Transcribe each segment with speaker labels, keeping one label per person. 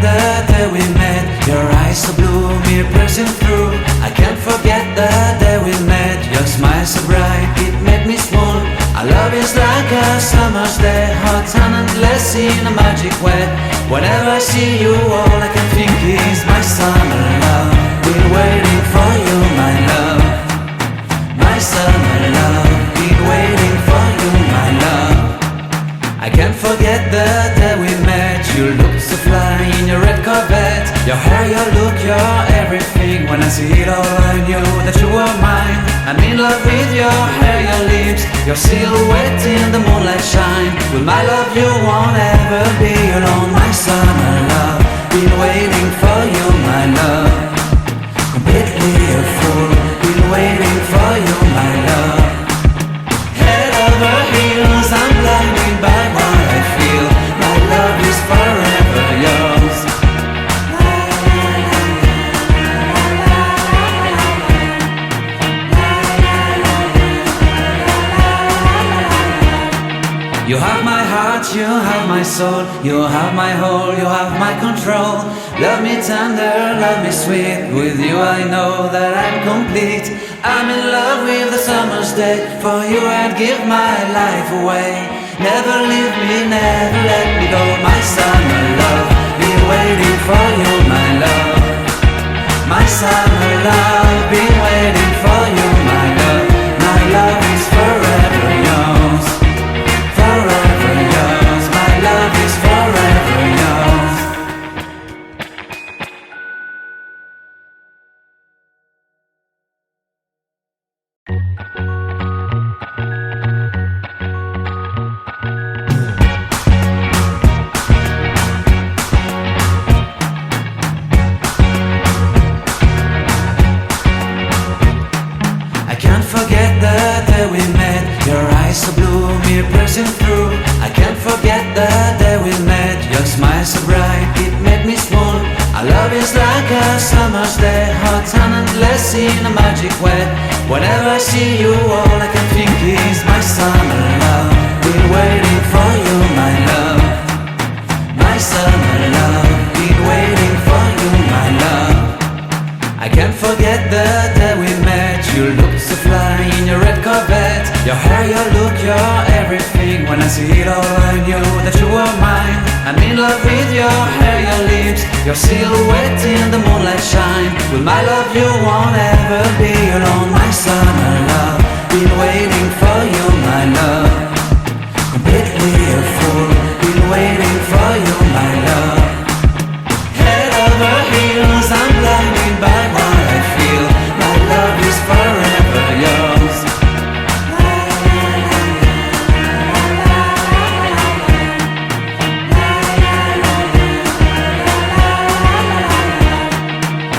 Speaker 1: the day we met. Your eyes so blue, me piercing through. I can't forget the day we met. Your smile so bright, it made me swoon. Our love is like a summer's day, hot and endless in a magic way. Whenever I see you, all I can think is my summer love. Been waiting for you, my love. My summer love. Been waiting for you, my love. I can't forget the day we met. You looked so fly in your red Corvette. Your hair, your look, your everything. When I see it all, I knew that you were mine. I'm in love with your hair, your lips, your silhouette in the moonlight shine. With my love you won't ever be alone. My summer love, been waiting for you, my love. Completely a fool, been waiting for you, my love. Head over heels, I'm blinded by what I feel. My love is forever yours. You have my heart, you have my soul. You have my whole, you have my control. Love me tender, love me sweet. With you I know that I'm complete. I'm in love with the summer's day. For you I'd give my life away. Never leave me, never let me go. My summer love, been waiting for you, my love. My summer love, been waiting for you, my love. My love is forever yours. Forever yours, my love is forever yours. I can't forget the day we met. Your eyes so blue, me piercing through. I can't forget the day we met. Your smile so bright, it made me swoon. Our love is like a summer's day, hot and endless in a magic way. Whenever I see you, all I can think is my summer love. Been waiting for you, my love. My summer love. Been waiting for you, my love. I can't forget the day we met. You looked so fly in your red Corvette. Your hair, your look, your everything. When I see it all, I knew that you were mine. I'm in love with your hair, your lips, your silhouette in the moonlight shine. With my love you won't ever be alone. My summer love, been waiting for you, my love. Completely a fool, been waiting for you, my love. Head over heels, I'm blinded by what I feel. My love is forever yours.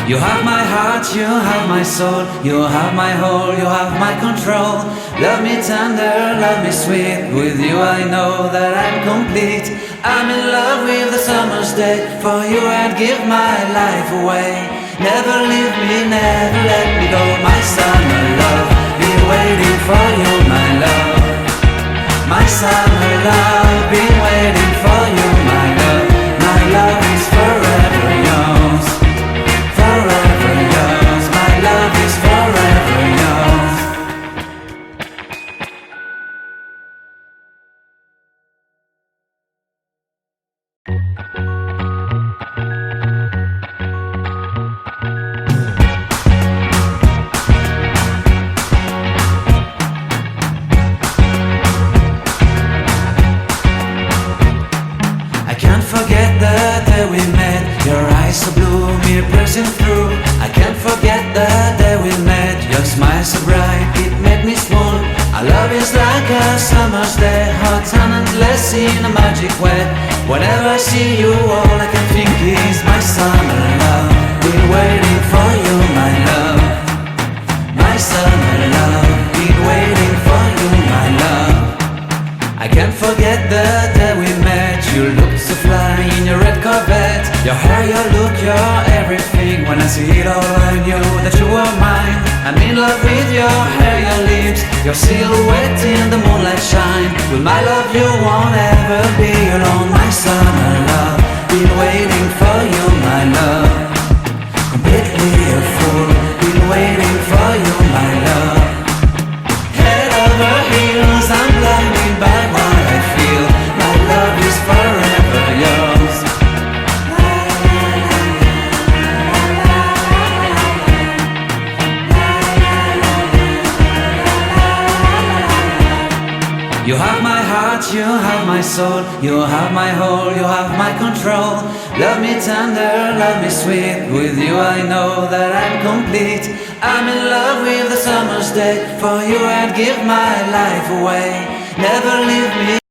Speaker 1: You have my heart, you have my soul. You have my whole, you have my control. Love me tender, love me sweet. With you I know that I'm complete. I'm in love with the summer's day. For you I'd give my life away. Never leave me, never let me go. My summer love, been waiting for you, my love. My summer love, been waiting for you, my love. My love is forever yours. Forever yours, my love is forever yours. I can't forget the day we met. Your eyes so blue, me piercing through. I can't forget the day we met. Your smile so bright, it made me swoon. Our love is like a summer's day, hot and endless in a magic way. Whenever I see you, all I can think is my summer love. Been waiting for you, my love. My summer love. Been waiting for you, my love. I can't forget the day we met. You looked so fly in your red Corvette. Your hair, your look, your everything. When I see it all, I knew that you were mine. I'm in love with your hair, your lips, your silhouette in the moonlight shine. With my love you won't ever be alone. My summer love, been waiting for you, You have my soul, you have my whole, you have my control. Love me tender, love me sweet. With you I know that I'm complete. I'm in love with the summer's day. For you I'd give my life away. Never leave me.